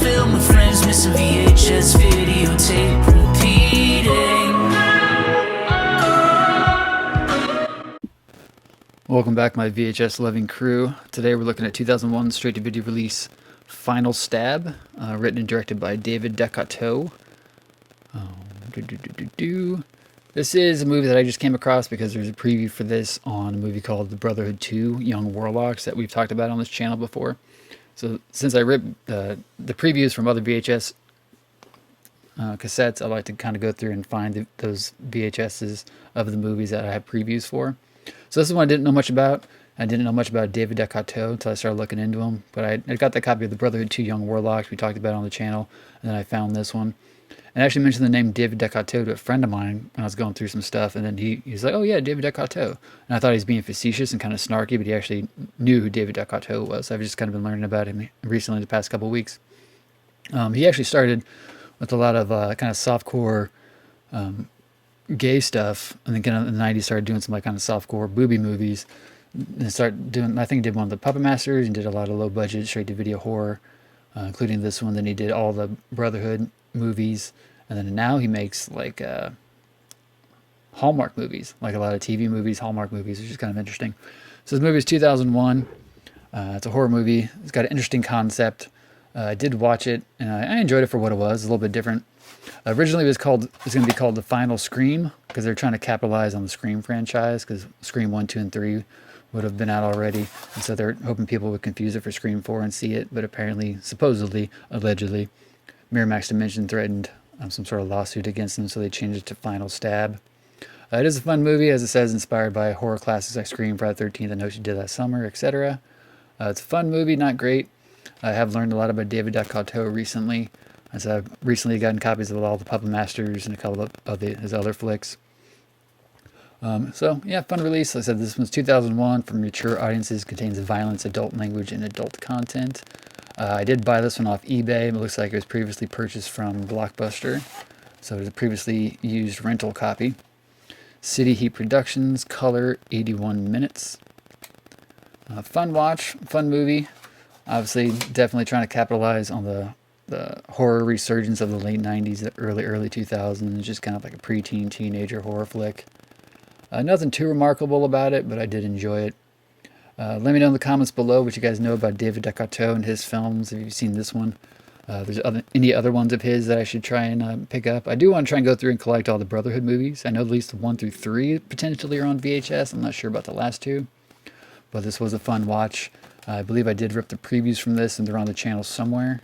film with friends, missing VHS videotape repeating. Welcome back, my VHS loving crew. Today we're looking at 2001 straight-to-video release Final Stab, written and directed by David Decoteau. This is a movie that I just came across because there's a preview for this on a movie called The Brotherhood 2 Young Warlocks that we've talked about on this channel before. So since I ripped the previews from other VHS cassettes, I like to kind of go through and find those VHSs of the movies that I have previews for. So this is one I didn't know much about. I didn't know much about David Decoteau until I started looking into him. But I got that copy of The Brotherhood 2 Young Warlocks we talked about on the channel, and then I found this one. And I actually mentioned the name David Decoteau to a friend of mine when I was going through some stuff, and then he was like, "Oh yeah, David Decoteau." And I thought he was being facetious and kind of snarky, but he actually knew who David Decoteau was. I've just kind of been learning about him recently the past couple of weeks. He actually started with a lot of kind of softcore gay stuff, and then kind of in the 90s started doing some like kind of softcore booby movies. And started doing, I think he did one of the Puppet Masters and did a lot of low budget straight to video horror, including this one. Then he did all the Brotherhood movies, and then now he makes like Hallmark movies, like a lot of TV movies, Hallmark movies, which is kind of interesting. So this movie is 2001. It's a horror movie. It's got an interesting concept. I did watch it, and I enjoyed it for what it was. A little bit different. Originally, it was going to be called The Final Scream because they're trying to capitalize on the Scream franchise because Scream 1, 2, and 3 would have been out already, and so they're hoping people would confuse it for Scream 4 and see it. But apparently, supposedly, allegedly, Miramax Dimension threatened some sort of lawsuit against them, so they changed it to Final Stab. It is a fun movie, as it says, inspired by horror classics like Scream, Friday the 13th, I Know What You Did Last Summer, etc. It's a fun movie, not great. I have learned a lot about David Decoteau recently, as I've recently gotten copies of all the Puppet Masters and a couple of his other flicks. So, yeah, fun release. Like I said, this one's 2001 for mature audiences, contains violence, adult language, and adult content. I did buy this one off eBay. It looks like it was previously purchased from Blockbuster, so it was a previously used rental copy. City Heat Productions, color, 81 minutes. Fun watch, fun movie. Obviously, definitely trying to capitalize on the horror resurgence of the late 90s, the early 2000s. Just kind of like a preteen, teenager horror flick. Nothing too remarkable about it, but I did enjoy it. Let me know in the comments below what you guys know about David Decoteau and his films, if you've seen this one. There's any other ones of his that I should try and pick up. I do want to try and go through and collect all the Brotherhood movies. I know at least 1 through 3 potentially are on VHS. I'm not sure about the last 2. But this was a fun watch. I believe I did rip the previews from this, and they're on the channel somewhere.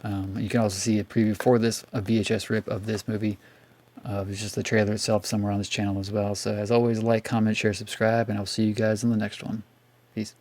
You can also see a preview for this, a VHS rip of this movie. It's just the trailer itself somewhere on this channel as well. So as always, like, comment, share, subscribe, and I'll see you guys in the next one. Peace.